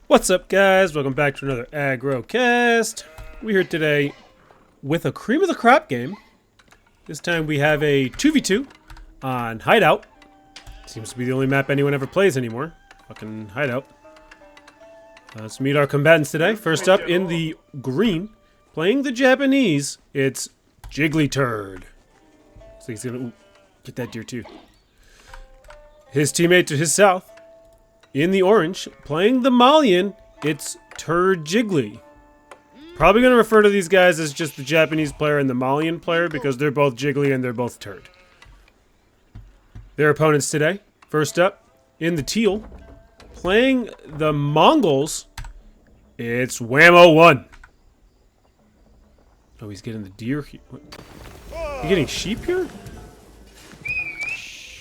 What's up, guys? Welcome back to another AgroCast. We're here today with a cream of the crop game. This time we have a 2v2 on Hideout. Seems to be the only map anyone ever plays anymore. Fucking Hideout. Let's meet our combatants today. First up in the green, playing the Japanese, it's Jigglyturd. So he's gonna get that deer too. His teammate to his south, in the orange, playing the Malian, it's Turd Jiggly. Probably going to refer to these guys as just the Japanese player and the Malian player because they're both Jiggly and they're both Turd. Their opponents today, first up, in the teal, playing the Mongols, it's Whammo1. Oh, he's getting the deer here. You getting sheep here?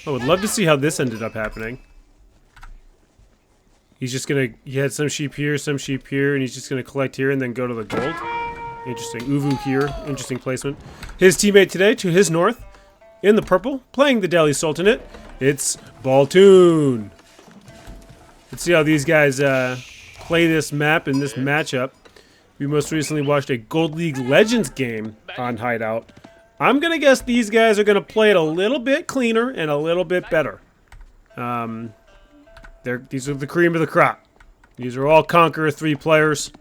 I would love to see how this ended up happening. He's just gonna, he had some sheep here, and he's just gonna collect here and then go to the gold. Interesting. Uvu here, interesting placement. His teammate today, to his north, in the purple, playing the Delhi Sultanate, it's Baltoon. Let's see how these guys play this map in this matchup. We most recently watched a Gold League Legends game on Hideout. I'm gonna guess these guys are gonna play it a little bit cleaner and a little bit better. These are the cream of the crop. These are all Conqueror 3 players.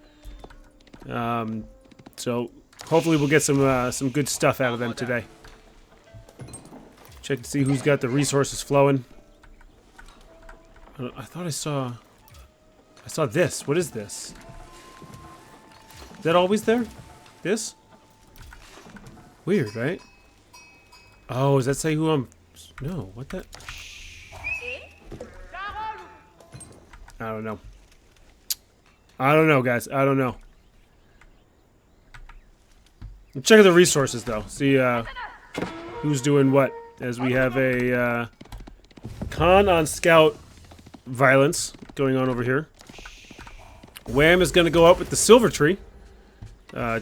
So hopefully we'll get some good stuff out of them today. Check to see who's got the resources flowing. I thought I saw this. What is this? Is that always there? This? Weird, right? Oh, does that say who I'm... No, what the... I don't know. I don't know, guys. I don't know. Check out the resources, though. See who's doing what. As we have a con on scout violence going on over here. Wham is going to go up with the silver tree.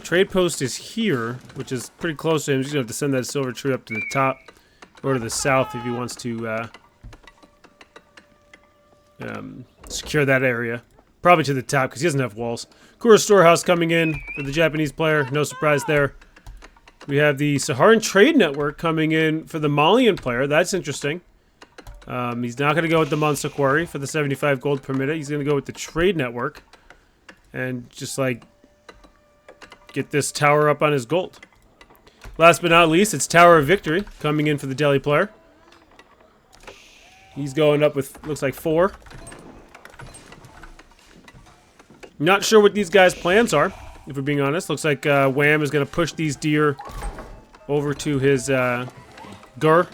Trade post is here, which is pretty close to him. He's going to have to send that silver tree up to the top or to the south if he wants to secure that area. Probably to the top because he doesn't have walls. Kura Storehouse coming in for the Japanese player. No surprise there. We have the Saharan Trade Network coming in for the Malian player. That's interesting. He's not going to go with the Monster Quarry for the 75 gold per minute. He's going to go with the Trade Network. And just like get this tower up on his gold. Last but not least, it's Tower of Victory coming in for the Delhi player. He's going up with, looks like 4. Not sure what these guys' plans are, if we're being honest. Looks like Wham is going to push these deer over to his gur.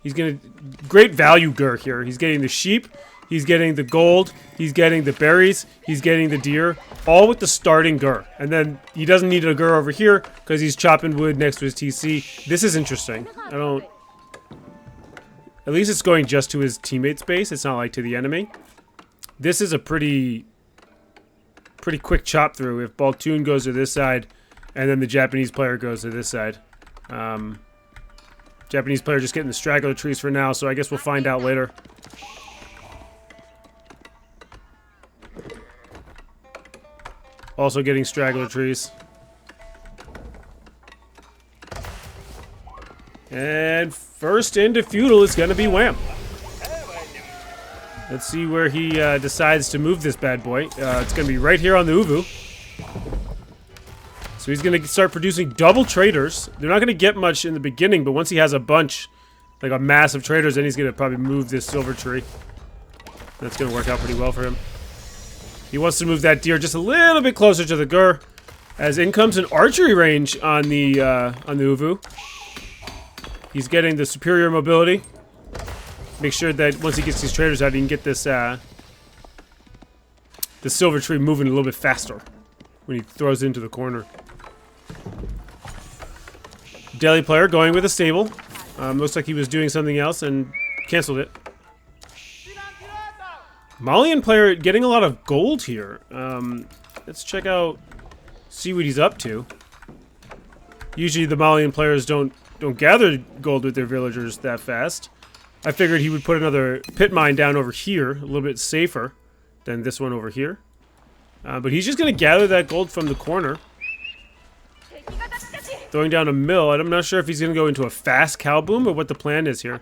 He's going to... Great value gur here. He's getting the sheep. He's getting the gold. He's getting the berries. He's getting the deer. All with the starting gur. And then he doesn't need a gur over here because he's chopping wood next to his TC. This is interesting. I don't... At least it's going just to his teammate's base. It's not like to the enemy. This is a pretty quick chop through if Baltoon goes to this side and then the Japanese player goes to this side. Japanese player just getting the straggler trees for now, so I guess we'll find out later. Also getting straggler trees. And first into feudal is going to be Wham. Let's see where he decides to move this bad boy. It's going to be right here on the Uvu. So he's going to start producing double traders. They're not going to get much in the beginning, but once he has a bunch, like a mass of traders, then he's going to probably move this silver tree. That's going to work out pretty well for him. He wants to move that deer just a little bit closer to the gur, as in comes an archery range on the Uvu. He's getting the superior mobility. Make sure that once he gets these traders out, he can get this the silver tree moving a little bit faster when he throws it into the corner. Delhi player going with a stable. Looks like he was doing something else and canceled it. Malian player getting a lot of gold here. Let's check out, see what he's up to. Usually the Malian players don't gather gold with their villagers that fast. I figured he would put another pit mine down over here, a little bit safer. than this one over here. But he's just going to gather that gold from the corner. Throwing down a mill. I'm not sure if he's going to go into a fast cow boom or what the plan is here.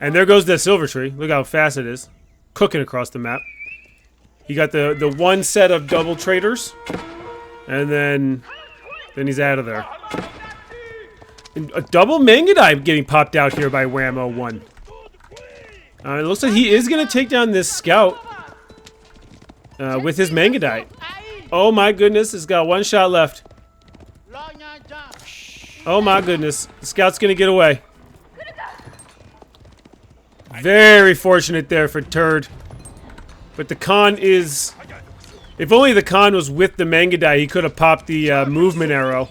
And there goes that silver tree. Look how fast it is. Cooking across the map. He got the one set of double traders. And then he's out of there. And a double Mangudai getting popped out here by Whammo 1. It looks like he is going to take down this scout with his Mangudai. Oh my goodness, it's got one shot left. Oh my goodness, the scout's going to get away. Very fortunate there for Turd. But the Khan is... If only the Khan was with the Mangudai, he could have popped the movement arrow.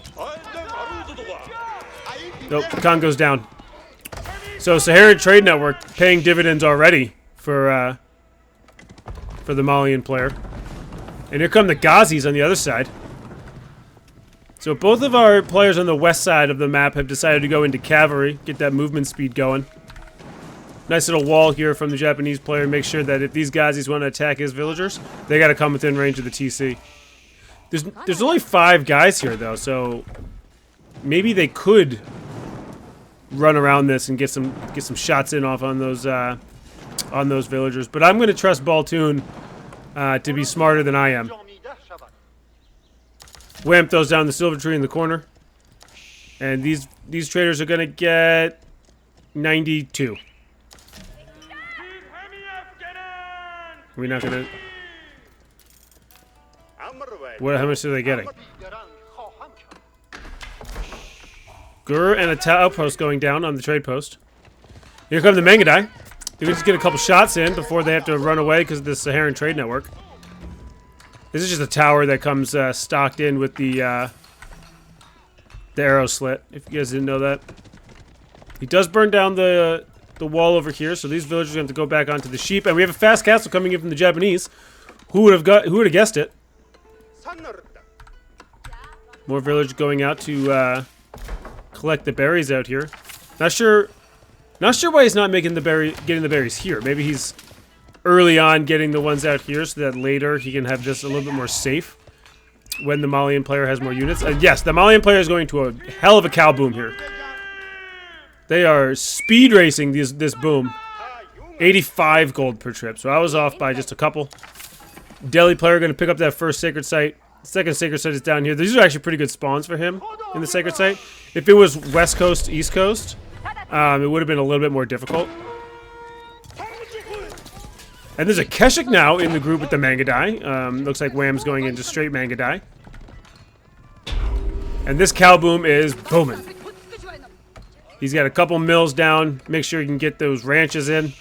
Nope, the Khan goes down. So Saharan Trade Network paying dividends already for the Malian player. And here come the Ghazis on the other side. So both of our players on the west side of the map have decided to go into cavalry, get that movement speed going. Nice little wall here from the Japanese player. Make sure that if these Ghazis want to attack his villagers, they got to come within range of the TC. There's only 5 guys here though, so maybe they could run around this and get some shots in off on those villagers. But I'm going to trust Baltoon to be smarter than I am. Wham throws down the silver tree in the corner, and these traders are going to get 92. We're not going to. How much are they getting? Gur and a outpost going down on the trade post. Here come the Mangudai. They can just get a couple shots in before they have to run away because of the Saharan Trade Network. This is just a tower that comes stocked in with the arrow slit, if you guys didn't know that. He does burn down the wall over here, so these villagers have to go back onto the sheep. And we have a fast castle coming in from the Japanese. Who would have guessed it? More villagers going out to collect the berries out here. Not sure why he's not getting the berries here. Maybe he's early on getting the ones out here so that later he can have this a little bit more safe when the Malian player has more units. Yes, the Malian player is going to a hell of a cow boom here. They are speed racing this boom. 85 gold per trip, so I was off by just a couple. Delhi player going to pick up that first sacred site. Second sacred site is down here. These are actually pretty good spawns for him in the sacred site. If it was west coast, east coast, it would have been a little bit more difficult. And there's a Keshik now in the group with the Mangudai. Looks like Wham's going into straight Mangudai. And this cow boom is booming. He's got a couple mills down. Make sure you can get those ranches in.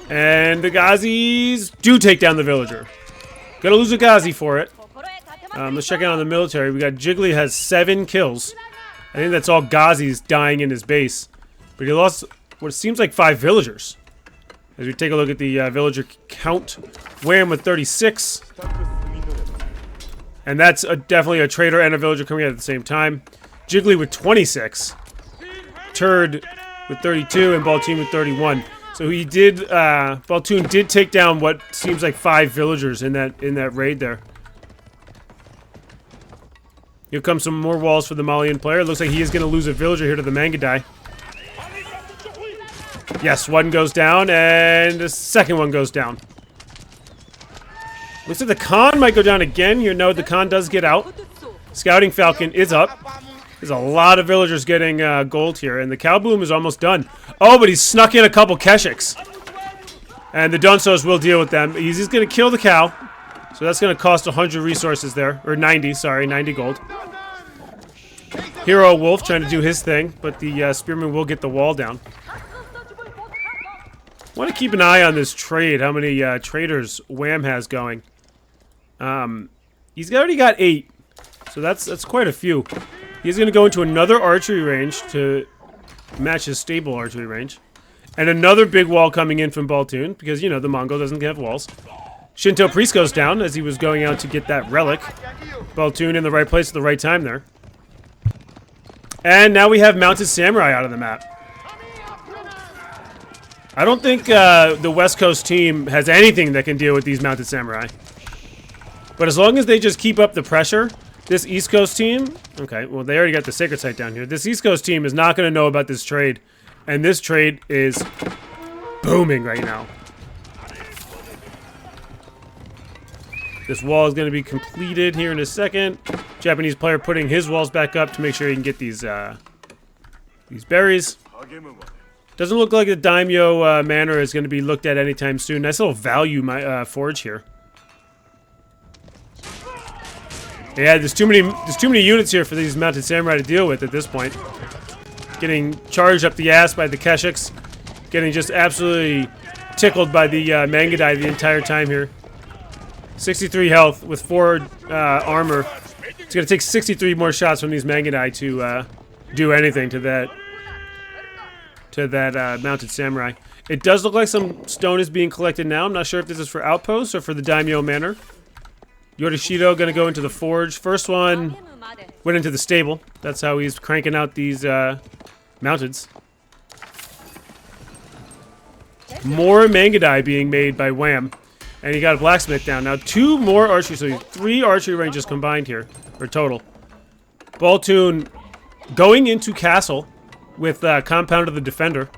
And the Ghazis do take down the villager. Gotta lose a Ghazi for it. Let's check in on the military. We got Jiggly has 7 kills. I think that's all Ghazis dying in his base. But he lost what seems like 5 villagers. As we take a look at the villager count. Wham with 36. And that's definitely a trader and a villager coming out at the same time. Jiggly with 26. Turd with 32 and Baltoon with 31. So he did, Baltoon did take down what seems like 5 villagers in that raid there. Here comes some more walls for the Malian player. It looks like he is going to lose a villager here to the Mangudai. Yes, one goes down, and the second one goes down. Looks like the Khan might go down again. You know, the Khan does get out. Scouting Falcon is up. There's a lot of villagers getting gold here, and the cow boom is almost done. Oh, but he's snuck in a couple Keshiks. And the Dunsos will deal with them. He's going to kill the cow. So that's going to cost 100 resources there. Or 90, sorry, 90 gold. Hero Wolf trying to do his thing, but the Spearman will get the wall down. Want to keep an eye on this trade, how many traders Wham has going. He's already got 8. So that's quite a few. He's going to go into another archery range to match his stable archery range. And another big wall coming in from Baltoon, because, you know, the Mongol doesn't have walls. Shinto Priest goes down as he was going out to get that relic. Baltoon in the right place at the right time there. And now we have Mounted Samurai out of the map. I don't think the West Coast team has anything that can deal with these mounted samurai. But as long as they just keep up the pressure, this East Coast team... Okay, well, they already got the sacred site down here. This East Coast team is not going to know about this trade. And this trade is booming right now. This wall is going to be completed here in a second. Japanese player putting his walls back up to make sure he can get these berries. Doesn't look like the Daimyo Manor is going to be looked at anytime soon. Nice little value forge here. Yeah, there's too many units here for these mounted samurai to deal with at this point. Getting charged up the ass by the Keshiks. Getting just absolutely tickled by the Mangudai the entire time here. 63 health with 4 armor. It's going to take 63 more shots from these Mangudai to do anything to that mounted samurai. It does look like some stone is being collected now. I'm not sure if this is for outposts or for the Daimyo Manor. Yorishido going to go into the forge. First one went into the stable. That's how he's cranking out these mountains. More Mangudai being made by Wham. And he got a blacksmith down. Now 2 more archery, so 3 archery ranges combined here, or total. Baltoon going into castle with Compound of the Defender.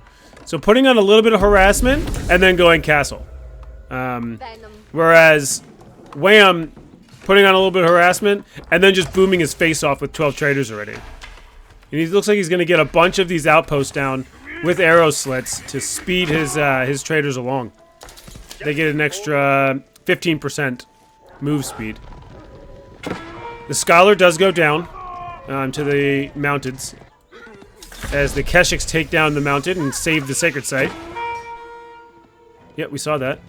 So putting on a little bit of harassment and then going castle. Whereas Wham putting on a little bit of harassment and then just booming his face off with 12 traders already. And he looks like he's going to get a bunch of these outposts down with arrow slits to speed his traders along. They get an extra 15% move speed. The Scholar does go down to the mountains as the Keshiks take down the mountain and save the sacred site. Yep, we saw that.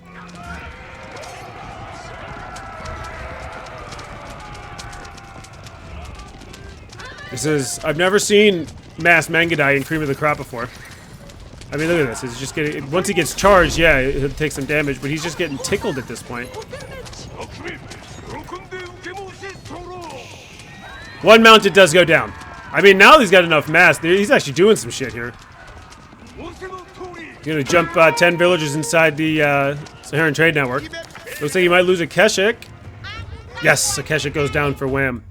I've never seen mass Mangudai in Cream of the Crop before. I mean, look at this. It's just getting, once he gets charged, yeah, he'll take some damage, but he's just getting tickled at this point. One mounted does go down. I mean, now he's got enough mass. He's actually doing some shit here. He's gonna jump 10 villagers inside the Saharan Trade Network. Looks like he might lose a Keshik. Yes, a Keshik goes down for Wham.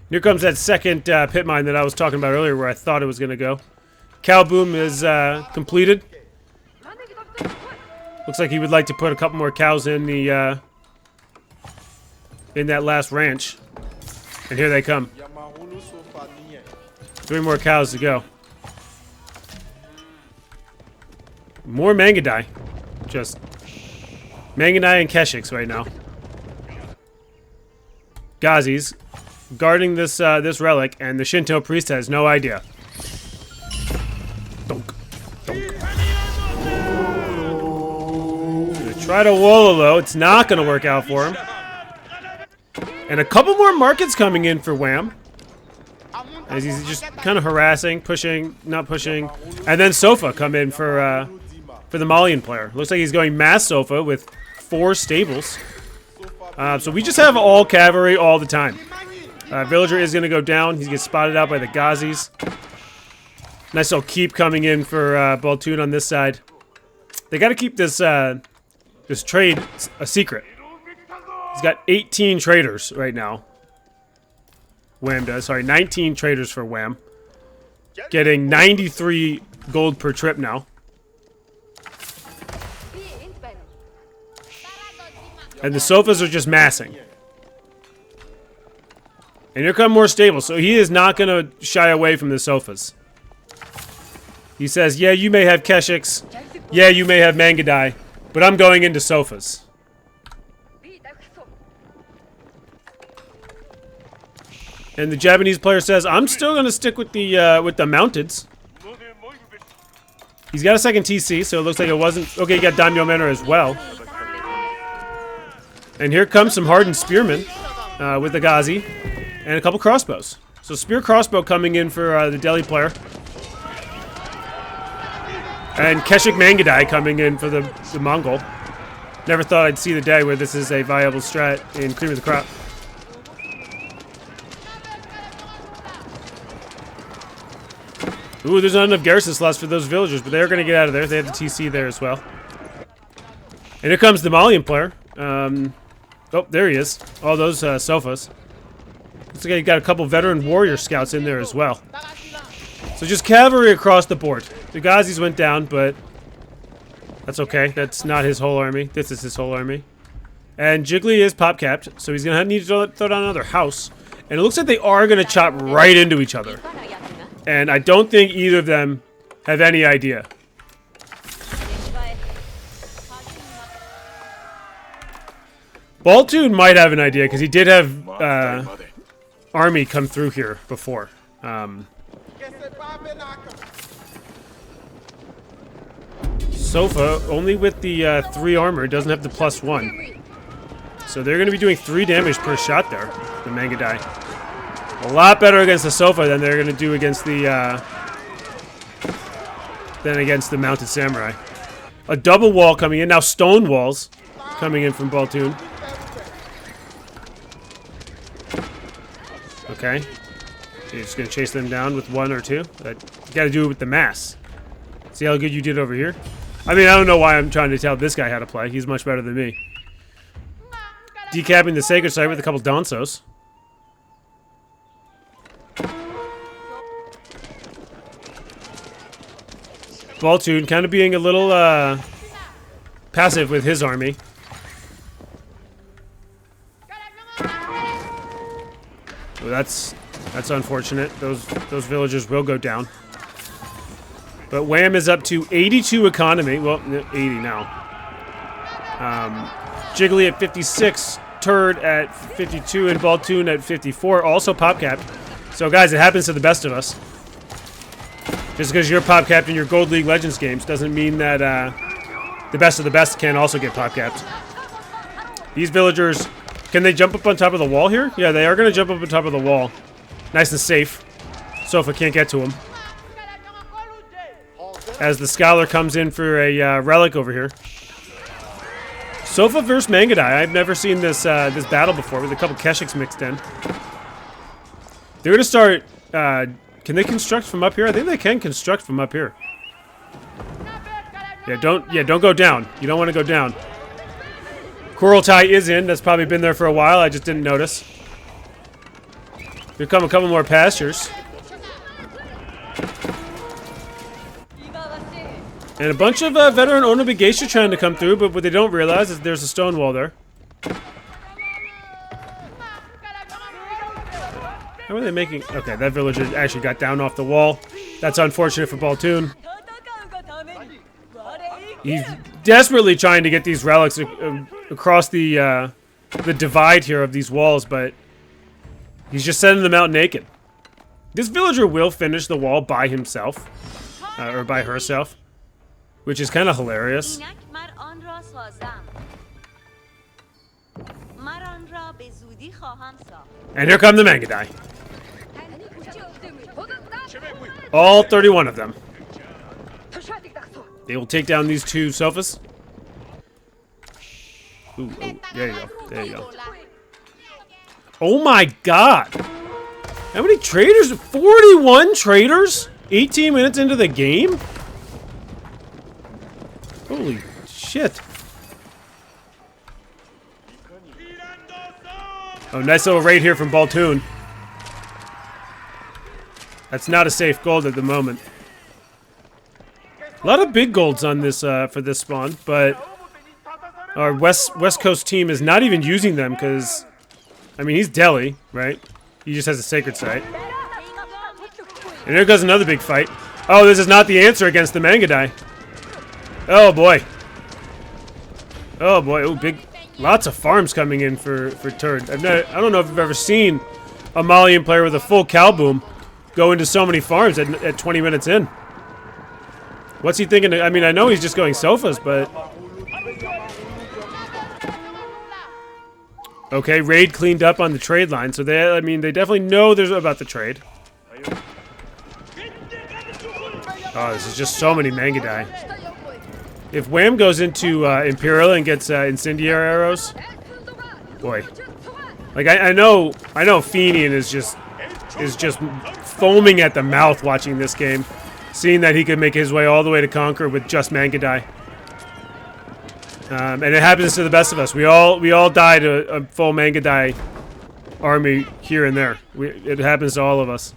Here comes that second pit mine that I was talking about earlier where I thought it was gonna go. Cow boom is completed. Looks like he would like to put a couple more cows in the in that last ranch. And here they come. 3 more cows to go. More Mangudai. Just Mangudai and Keshiks right now. Gazis guarding this this relic, and the Shinto priest has no idea. Donk. Donk. Gonna try to Wololo. It's not gonna work out for him. And a couple more markets coming in for Wham. As he's just kind of harassing, pushing, not pushing. And then Sofa come in for the Malian player. Looks like he's going mass Sofa with 4 stables. So we just have all cavalry all the time. Villager is going to go down. He gets spotted out by the Gazis. Nice little keep coming in for Baltoon on this side. They got to keep this this trade a secret. He's got 18 traders right now. Wham does. Sorry, 19 traders for Wham. Getting 93 gold per trip now. And the Sofas are just massing. And here come more stables. So he is not going to shy away from the Sofas. He says, yeah, you may have Keshiks. Yeah, you may have Mangudai. But I'm going into Sofas. And the Japanese player says, I'm still going to stick with the Mounteds. He's got a second TC, so it looks like it wasn't... Okay, he got Daimyo Manor as well. And here comes some hardened spearmen with the Gazi and a couple crossbows. So spear crossbow coming in for the Delhi player. And Keshik Mangudai coming in for the Mongol. Never thought I'd see the day where this is a viable strat in Cream of the Crop. Ooh, there's not enough garrison slots for those villagers, but they're going to get out of there. They have the TC there as well. And here comes the Malian player. Oh, there he is. All those sofas. Looks like you got a couple veteran warrior scouts in there as well. So just cavalry across the board. The Ghazis went down, but that's okay. That's not his whole army. This is his whole army. And Jiggly is pop-capped, so he's going to need to throw down another house. And it looks like they are going to chop right into each other. And I don't think either of them have any idea. Baltoon might have an idea, because he did have army come through here before. Sofa, only with the 3 armor, doesn't have the +1. So they're going to be doing 3 damage per shot there, the Mangudai. A lot better against the Sofa than they're going to do against the Mounted Samurai. A double wall coming in, now stone walls coming in from Baltoon. Okay. You're just going to chase them down with 1 or 2. You got to do it with the mass. See how good you did over here? I mean, I don't know why I'm trying to tell this guy how to play. He's much better than me. Decapping the Sacred Site with a couple Donsos. Baltoon kind of being a little passive with his army. Well, that's unfortunate. Those villagers will go down. But Wham is up to 82 economy. Well, 80 now. Jiggly at 56, Turd at 52, and Baltoon at 54. Also pop-capped. So, guys, it happens to the best of us. Just because you're pop-capped in your Gold League Legends games doesn't mean that the best of the best can also get pop-capped. These villagers, can they jump up on top of the wall here? Yeah, they are going to jump up on top of the wall. Nice and safe. Sofa can't get to him. As the Scholar comes in for a relic over here. Sofa versus Mangudai. I've never seen this this battle before with a couple Keshiks mixed in. They're going to start... can they construct from up here? I think they can construct from up here. Yeah, don't go down. You don't want to go down. Kurultai is in. That's probably been there for a while. I just didn't notice. Here come a couple more pastures. And a bunch of veteran Onobe trying to come through, but what they don't realize is there's a stone wall there. How are they making... Okay, that villager actually got down off the wall. That's unfortunate for Baltoon. He's desperately trying to get these relics across the divide here of these walls, but he's just sending them out naked. This villager will finish the wall by himself, or by herself, which is kind of hilarious. And here come the Mangudai. All 31 of them. They will take down these 2 sofas. Ooh, oh, there you go. There you go. Oh my god! How many traders? 41 traders? 18 minutes into the game? Holy shit. Oh, nice little raid here from Baltoon. That's not a safe gold at the moment. A lot of big golds on this for this spawn, but our West Coast team is not even using them because, I mean, he's Delhi, right? He just has a sacred site. And here goes another big fight. Oh, this is not the answer against the Mangudai. Oh boy. Oh boy. Oh, big. Lots of farms coming in for Turd. I don't know if I've ever seen a Malian player with a full cow boom go into so many farms at 20 minutes in. What's he thinking? I mean, I know he's just going sofas, but... Okay, raid cleaned up on the trade line, so they, I mean, they definitely know there's about the trade. Oh, this is just so many Mangudai. If Wham goes into Imperial and gets incendiary arrows, boy, like I know Fenian is just foaming at the mouth watching this game. seeing that he could make his way all the way to Conquer with just Mangudai. And it happens to the best of us. We all die to a full Mangudai army here and there. It happens to all of us.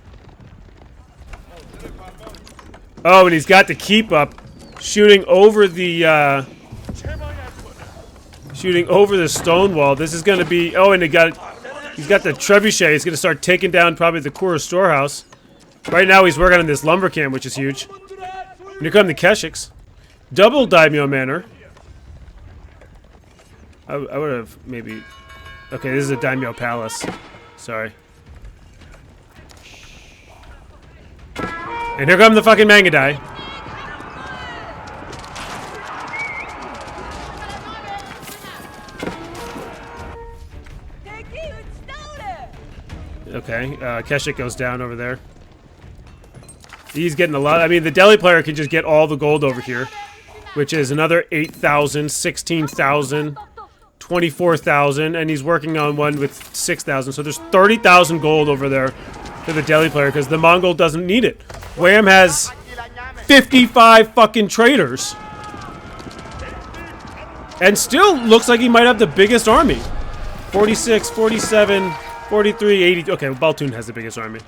Oh, and he's got the keep up, shooting over the stone wall. This is going to be. Oh, and he's got the trebuchet. He's going to start taking down probably the Kura storehouse. Right now, he's working on this lumber camp, which is huge. And here come the Keshiks. Double Daimyo Manor. I would have maybe. Okay, this is a Daimyo Palace. Sorry. And here come the fucking Mangudai. Okay, Keshik goes down over there. He's getting a lot. I mean, the Delhi player can just get all the gold over here, which is another 8,000, 16,000, 24,000, and he's working on one with 6,000. So there's 30,000 gold over there for the Delhi player because the Mongol doesn't need it. Wham has 55 fucking traders. And still looks like he might have the biggest army. 46, 47, 43, 80. Okay, well, Baltun has the biggest army.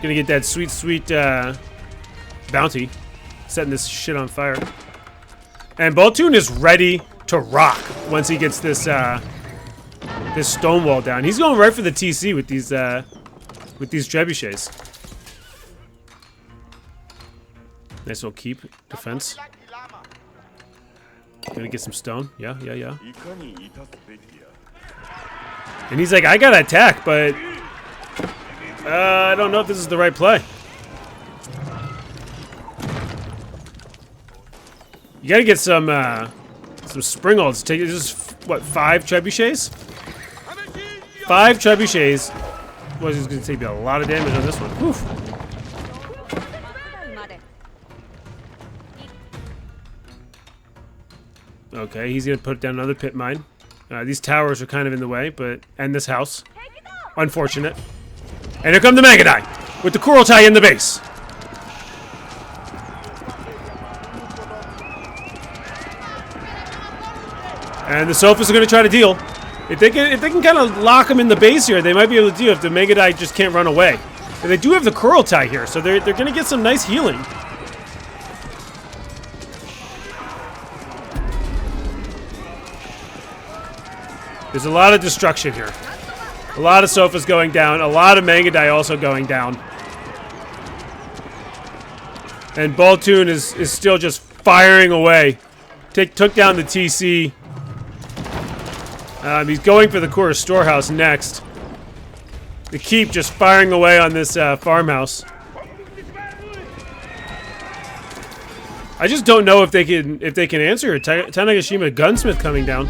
Gonna get that sweet, sweet bounty. Setting this shit on fire. And Baltun is ready to rock once he gets this this stone wall down. He's going right for the TC with these trebuchets. Nice little keep defense. Gonna get some stone. Yeah. And he's like, I gotta attack, but I don't know if this is the right play. You gotta get some springholds. Take just what, 5 trebuchets? 5 trebuchets. Well, he's gonna take a lot of damage on this one. Oof. Okay, he's gonna put down another pit mine. These towers are kind of in the way, and this house. Unfortunate. And here come the Mangudai with the Kurultai in the base. And the Sofas are going to try to deal. If they can kind of lock them in the base here, they might be able to deal if the Mangudai just can't run away. And they do have the Kurultai here, so they're going to get some nice healing. There's a lot of destruction here. A lot of Sofas going down. A lot of Mangudai also going down. And Baltun is still just firing away. Took down the TC. He's going for the Kura storehouse next. The keep just firing away on this farmhouse. I just don't know if they can answer it. Tanagashima gunsmith coming down.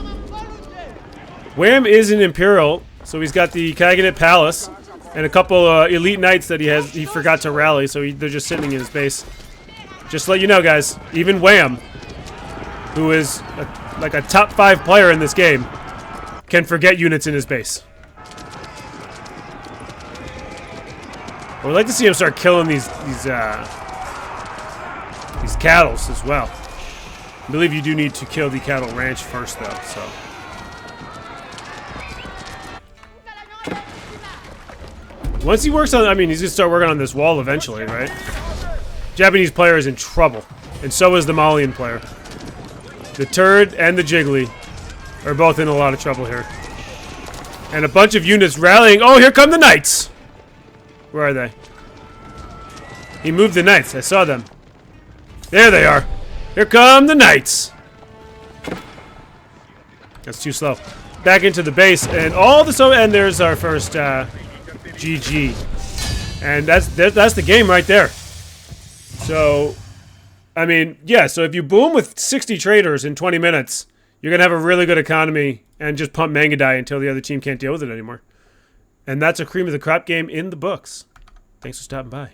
Wham is an Imperial, so he's got the Kaghanate Palace and a couple elite knights that he forgot to rally, so they're just sitting in his base. Just to let you know, guys, even Wham, who is like a top 5 player in this game, can forget units in his base. I would like to see him start killing these cattle as well. I believe you do need to kill the cattle ranch first, though. So. Once he works on, I mean, he's gonna start working on this wall eventually, right? Japanese player is in trouble, and so is the Malian player. The Turd and the Jiggly are both in a lot of trouble here. And a bunch of units rallying. Oh, here come the Knights! Where are they? He moved the Knights. I saw them. There they are. Here come the Knights! That's too slow. Back into the base, and all the and there's our first GG. And that's the game right there. So, I mean, yeah, so if you boom with 60 traders in 20 minutes, you're going to have a really good economy and just pump Mangudai until the other team can't deal with it anymore. And that's a cream of the crop game in the books. Thanks for stopping by.